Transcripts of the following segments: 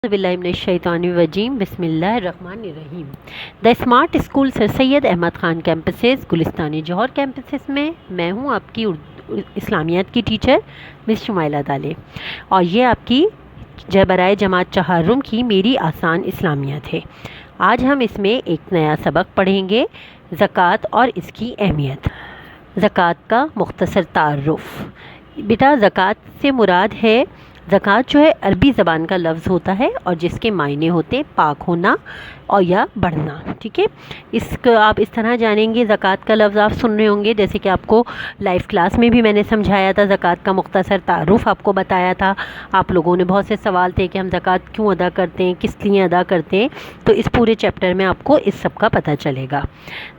बिस्मिल्लाहिर्रहमानिर्रहीम बिस्मिल्लाहिर्रहमानिर्रहीम। The smart school sir Syed Ahmed Khan campuses Gulistani Jauhar campuses में मैं हूँ आपकी इस्लामियात की टीचर मिस शुमाइला दाले, और ये आपकी बराए जमात चहारुम की मेरी आसान इस्लामियात है। आज हम इसमें एक नया सबक पढ़ेंगे, ज़कात और इसकी अहमियत। ज़कात का मुख्तसर तारुफ़। बेटा, ज़कात से मुराद है, ज़कात जो है अरबी ज़बान का लफ्ज़ होता है और जिसके मायने होते पाक होना और या बढ़ना। ठीक है, इसको आप इस तरह जानेंगे। ज़कात का लफ्ज़ आप सुन रहे होंगे, जैसे कि आपको लाइव क्लास में भी मैंने समझाया था, ज़कात का मुख्तसर तारुफ़ आपको बताया था। आप लोगों ने बहुत से सवाल थे कि हम ज़कात क्यों अदा करते हैं, किस लिए अदा करते हैं, तो इस पूरे चैप्टर में आपको इस सब का पता चलेगा।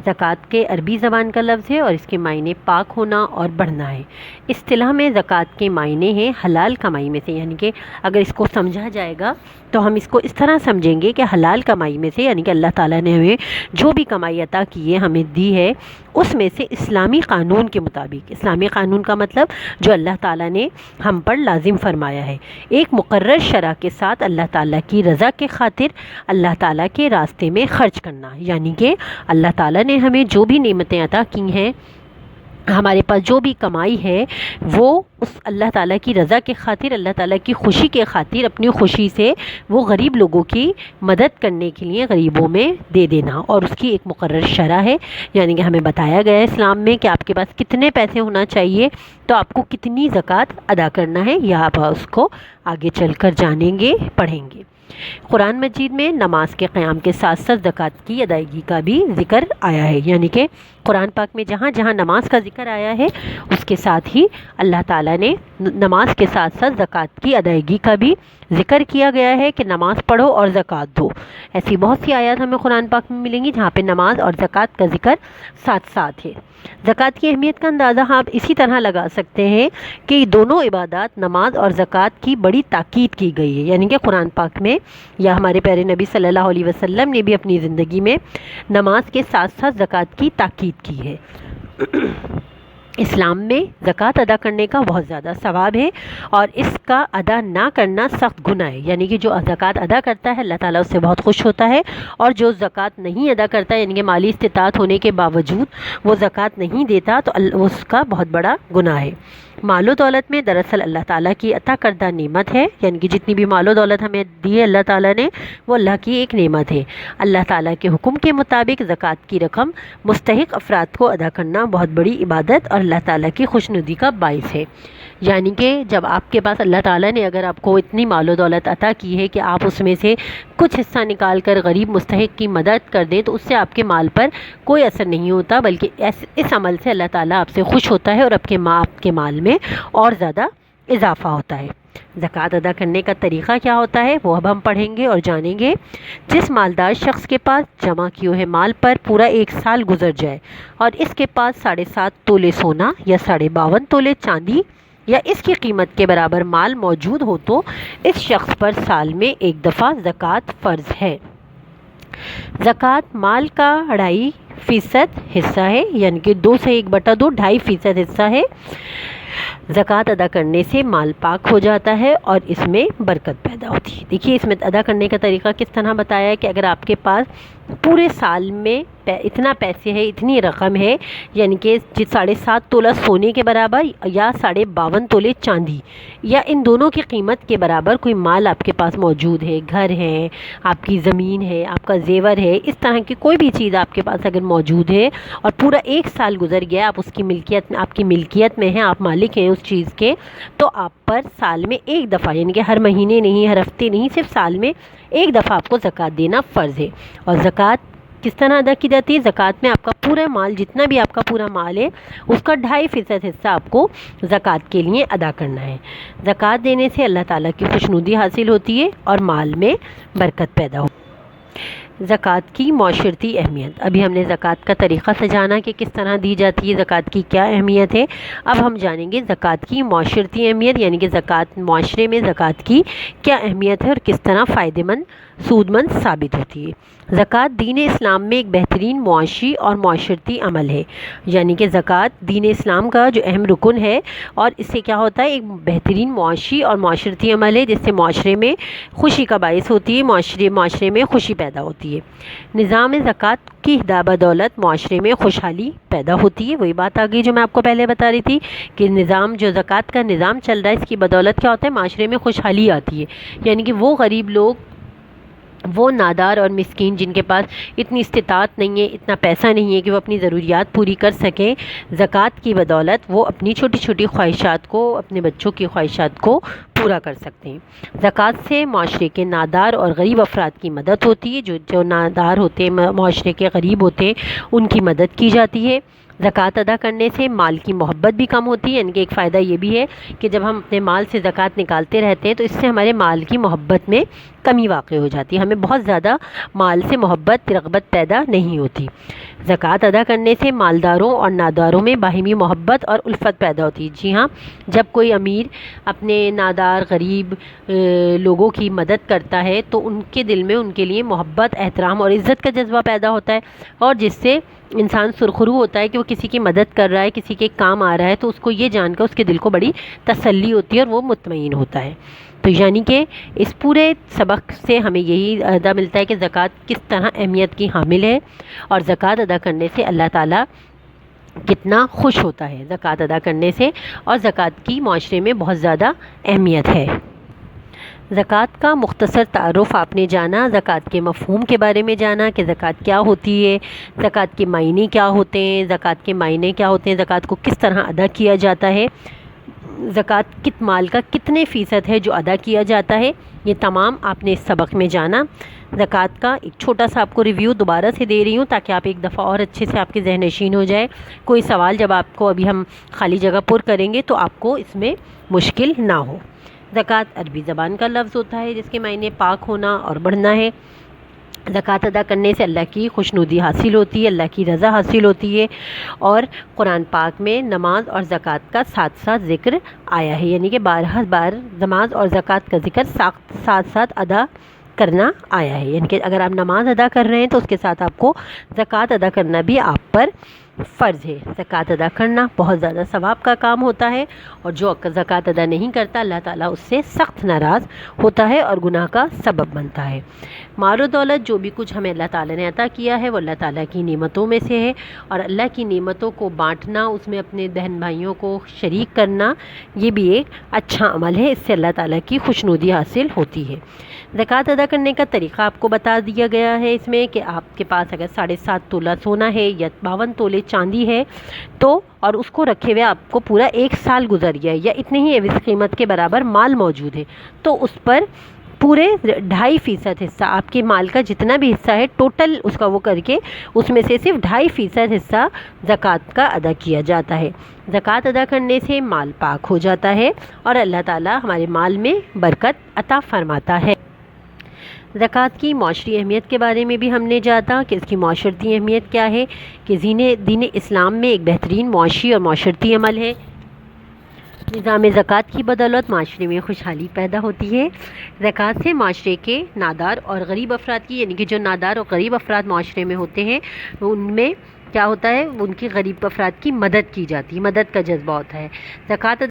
ज़कात के अरबी ज़बान का लफ्ज़ है और इसके मायने पाक होना और बढ़ना है। इस्तिलाह में ज़कात के मायने हैं हलाल कमाई में से, यानी कि अगर इसको समझा जाएगा तो हम इसको इस तरह समझेंगे कि हलाल कमाई में से, यानी कि अल्लाह ताला ने हमें जो भी कमाई अता की है, हमें दी है, उसमें से इस्लामी क़ानून के मुताबिक, इस्लामी क़ानून का मतलब जो अल्लाह ताला ने हम पर लाजिम फरमाया है, एक मुकर्रर शरह के साथ अल्लाह ताला की रज़ा के खातिर अल्लाह ताला के रास्ते में ख़र्च करना। यानी कि अल्लाह ताला ने हमें जो भी नेमतें अता की हैं, हमारे पास जो भी कमाई है, वो उस अल्लाह ताला की रज़ा के खातिर, अल्लाह ताला की खुशी के खातिर, अपनी खुशी से वो गरीब लोगों की मदद करने के लिए गरीबों में दे देना, और उसकी एक मुकर्रर शरह है। यानी कि हमें बताया गया है इस्लाम में कि आपके पास कितने पैसे होना चाहिए, तो आपको कितनी ज़कात अदा करना है, यह आप उसको आगे चलकर जानेंगे, पढ़ेंगे। कुरान मजीद में नमाज के क़याम के साथ साथ ज़कात की अदायगी का भी ज़िक्र आया है। यानी कि कुरान पाक में जहाँ जहाँ नमाज का ज़िक्र आया है, उसके साथ ही अल्लाह ताला ने नमाज के साथ साथ ज़कात की अदायगी का भी ज़िक्र किया गया है कि नमाज़ पढ़ो और ज़कात दो। ऐसी बहुत सी आयत हमें कुरान पाक में मिलेंगी जहाँ पे नमाज और ज़कात का ज़िक्र साथ साथ है। ज़कात की अहमियत का अंदाज़ा आप इसी तरह लगा सकते हैं कि दोनों इबादत, नमाज और ज़कात की बड़ी ताकीद की गई है। यानी कि कुरान पाक में या हमारे प्यारे नबी सल्लल्लाहु अलैहि वसल्लम ने भी अपनी ज़िंदगी में नमाज के साथ साथ ज़कात की ताकीद की है। इस्लाम में ज़कात अदा करने का बहुत ज़्यादा सवाब है और इसका अदा ना करना सख्त गुनाह है। यानी कि जो ज़कात अदा करता है, अल्लाह ताला उससे बहुत खुश होता है, और जो ज़कात नहीं अदा करता, यानी कि माली इस्तिताअत होने के बावजूद वो ज़कात नहीं देता, तो उसका बहुत बड़ा गुनाह है। मालो दौलत में दरअसल अल्लाह ताला की अता करदा नेमत है। यानी कि जितनी भी मालो दौलत हमें दी है अल्लाह ताला ने, वो अल्लाह की एक नेमत है। अल्लाह ताला के हुक्म के मुताबिक ज़कात की रकम मुस्तहिक अफराद को अदा करना बहुत बड़ी इबादत और अल्लाह ताला की खुशनुदी का बाइस है। यानी कि जब आपके पास अल्लाह ताला ने अगर आपको इतनी मालो दौलत अता की है कि आप उसमें से कुछ हिस्सा निकाल कर गरीब मुस्तहिक की मदद कर दें, तो उससे आपके माल पर कोई असर नहीं होता, बल्कि इस अमल से अल्लाह ताला आपसे खुश होता है और आपके माल में और ज़्यादा इजाफ़ा होता है। ज़कात अदा करने का तरीक़ा क्या होता है, वो अब हम पढ़ेंगे और जानेंगे। जिस मालदार शख्स के पास जमा किए हुए माल पर पूरा एक साल गुजर जाए और इसके पास 7.5 तोले सोना या 52.5 तोले चांदी या इसकी कीमत के बराबर माल मौजूद हो, तो इस शख्स पर साल में एक दफ़ा ज़कात फ़र्ज़ है। ज़कात माल का 2.5% हिस्सा है, यानी कि 2 से 1/2 2.5% हिस्सा है। ज़कात अदा करने से माल पाक हो जाता है और इसमें बरकत पैदा होती है। देखिए, इसमें अदा करने का तरीका किस तरह बताया है कि अगर आपके पास पूरे साल में इतना पैसे है, इतनी रकम है, यानी कि 7.5 तोला सोने के बराबर या 52.5 तोले चांदी, या इन दोनों की कीमत के बराबर कोई माल आपके पास मौजूद है, घर है, आपकी ज़मीन है, आपका जेवर है, इस तरह की कोई भी चीज़ आपके पास अगर मौजूद है और पूरा एक साल गुजर गया, आप उसकी आपकी मिल्कियत में है, आप मालिक हैं उस चीज़ के, तो आप पर साल में एक दफ़ा, यानी कि हर महीने नहीं, हर हफ्ते नहीं, सिर्फ साल में एक दफ़ा आपको ज़कात देना फ़र्ज़ है। और ज़कात किस तरह अदा की जाती है? ज़कात में आपका पूरा माल, जितना भी आपका पूरा माल है, उसका 2.5% हिस्सा आपको ज़कात के लिए अदा करना है। ज़कात देने से अल्लाह ताला की खुशनुदी हासिल होती है और माल में बरकत पैदा होती है। ज़कात کی معاشرتی اہمیت۔ ابھی ہم نے ज़کوٰۃ کا طریقہ سے جانا کہ کس طرح دی جاتی ہے، ذکوٰۃ کی کیا اہمیت ہے۔ اب ہم جانیں گے ذکوٰۃ کی معاشرتی اہمیت، یعنی کہ ذکوٰۃ معاشرے میں ذکوٰۃ کی کیا اہمیت ہے اور کس طرح فائدہ مند سود مند ثابت ہوتی ہے۔ زکوٰۃ دین اسلام میں ایک بہترین معاشی اور معاشرتی عمل ہے، یعنی کہ زکوٰۃ دین اسلام کا جو اہم رکن ہے، اور اس سے کیا ہوتا ہے، ایک بہترین معاشی اور معاشرتی عمل ہے جس سے معاشرے میں خوشی کا باعث ہوتی ہے، معاشرے میں خوشی پیدا ہوتی ہے۔ نظام زکوٰۃ کی بدولت معاشرے میں خوشحالی پیدا ہوتی ہے۔ وہی بات آ گئی جو میں آپ کو پہلے بتا رہی تھی کہ نظام جو زکوٰۃ کا نظام چل رہا ہے، اس کی بدولت کیا ہوتا ہے، معاشرے میں خوشحالی آتی ہے، یعنی کہ وہ غریب لوگ، وہ نادار اور مسکین جن کے پاس اتنی استطاعت نہیں ہے، اتنا پیسہ نہیں ہے کہ وہ اپنی ضروریات پوری کر سکیں، زکوٰۃ کی بدولت وہ اپنی چھوٹی چھوٹی خواہشات کو، اپنے بچوں کی خواہشات کو پورا کر سکتے ہیں۔ زکوٰۃ سے معاشرے کے نادار اور غریب افراد کی مدد ہوتی ہے، جو نادار ہوتے ہیں، معاشرے کے غریب ہوتے ہیں، ان کی مدد کی جاتی ہے۔ زکوٰۃ ادا کرنے سے مال کی محبت بھی کم ہوتی ہے، یعنی کہ ایک فائدہ یہ بھی ہے کہ جب ہم اپنے مال سے زکوٰۃ نکالتے رہتے ہیں تو اس سے ہمارے مال کی محبت میں کمی واقع ہو جاتی ہے، ہمیں بہت زیادہ مال سے محبت رغبت پیدا نہیں ہوتی۔ زکوٰۃ ادا کرنے سے مالداروں اور ناداروں میں باہمی محبت اور الفت پیدا ہوتی ہے۔ جی ہاں، جب کوئی امیر اپنے نادار غریب لوگوں کی مدد کرتا ہے تو ان کے دل میں ان کے لیے محبت، احترام اور عزت کا جذبہ پیدا ہوتا ہے، اور جس سے انسان سرخرو ہوتا ہے کہ وہ کسی کی مدد کر رہا ہے، کسی کے کام آ رہا ہے، تو اس کو یہ جان کر اس کے دل کو بڑی تسلی ہوتی ہے اور وہ مطمئن ہوتا ہے۔ تو یعنی کہ اس پورے سبق سے ہمیں یہی ادا ملتا ہے کہ زکوٰۃ کس طرح اہمیت کی حامل ہے، اور زکوٰۃ ادا کرنے سے اللہ تعالیٰ کتنا خوش ہوتا ہے زکوٰۃ ادا کرنے سے، اور زکوٰۃ کی معاشرے میں بہت زیادہ اہمیت ہے۔ زکوٰۃ کا مختصر تعارف آپ نے جانا، زکوٰۃ کے مفہوم کے بارے میں جانا کہ زکوٰۃ کیا ہوتی ہے، زکوٰۃ کے معنی کیا ہوتے ہیں، زکوٰۃ کے معنی کیا ہوتے ہیں، زکوٰۃ کو کس طرح ادا کیا جاتا ہے، زکوٰۃ کت مال کا کتنے فیصد ہے جو ادا کیا جاتا ہے، یہ تمام آپ نے اس سبق میں جانا۔ زکوٰۃ کا ایک چھوٹا سا آپ کو ریویو دوبارہ سے دے رہی ہوں تاکہ آپ ایک دفعہ اور اچھے سے آپ کے ذہن نشین ہو جائے، کوئی سوال جب آپ کو ابھی ہم خالی جگہ پر کریں گے تو آپ کو اس میں مشکل نہ ہو۔ زکوٰۃ عربی زبان کا لفظ ہوتا ہے جس کے معنی پاک ہونا اور بڑھنا ہے۔ زکوٰۃ ادا کرنے سے اللہ کی خوشنودی حاصل ہوتی ہے، اللہ کی رضا حاصل ہوتی ہے، اور قرآن پاک میں نماز اور زکوٰۃ کا ساتھ ساتھ ذکر آیا ہے، یعنی کہ بارہ بار نماز اور زکوٰۃ کا ذکر ساتھ ساتھ ادا کرنا آیا ہے، یعنی کہ اگر آپ نماز ادا کر رہے ہیں تو اس کے ساتھ آپ کو زکوٰۃ ادا کرنا بھی آپ پر فرض ہے۔ زکوٰۃ ادا کرنا بہت زیادہ ثواب کا کام ہوتا ہے، اور جو زکوٰۃ ادا نہیں کرتا اللہ تعالیٰ اس سے سخت ناراض ہوتا ہے اور گناہ کا سبب بنتا ہے۔ مال و دولت جو بھی کچھ ہمیں اللہ تعالیٰ نے عطا کیا ہے وہ اللہ تعالیٰ کی نعمتوں میں سے ہے، اور اللہ کی نعمتوں کو بانٹنا، اس میں اپنے بہن بھائیوں کو شریک کرنا، یہ بھی ایک اچھا عمل ہے، اس سے اللہ تعالیٰ کی خوشنودی حاصل ہوتی ہے۔ زکوٰۃ ادا کرنے کا طریقہ آپ کو بتا دیا گیا ہے اس میں کہ آپ کے پاس اگر 7.5 تولہ سونا ہے یا 52 تولے چاندی ہے تو، اور اس کو رکھے ہوئے آپ کو پورا 1 سال گزر گیا ہے، یا اتنے ہی عوض قیمت کے برابر مال موجود ہے، تو اس پر پورے 2.5% حصہ آپ کے مال کا جتنا بھی حصہ ہے ٹوٹل اس کا وہ کر کے اس میں سے صرف 2.5% حصہ زکوٰۃ کا ادا کیا جاتا ہے۔ زکوٰۃ ادا کرنے سے مال پاک ہو جاتا ہے اور اللہ تعالیٰ ہمارے مال میں برکت عطا فرماتا ہے۔ زکوٰۃ کی معاشری اہمیت کے بارے میں بھی ہم نے جانا کہ اس کی معاشرتی اہمیت کیا ہے، کہ دین اسلام میں ایک بہترین معاشی اور معاشرتی عمل ہے۔ نظام زکوٰۃ کی بدولت معاشرے میں خوشحالی پیدا ہوتی ہے۔ زکوٰۃ سے معاشرے کے نادار اور غریب افراد کی، یعنی کہ جو نادار اور غریب افراد معاشرے میں ہوتے ہیں ان میں کیا ہوتا ہے، ان کی غریب افراد کی مدد کی جاتی ہے، مدد کا جذبہ ہوتا ہے۔ زکوٰۃ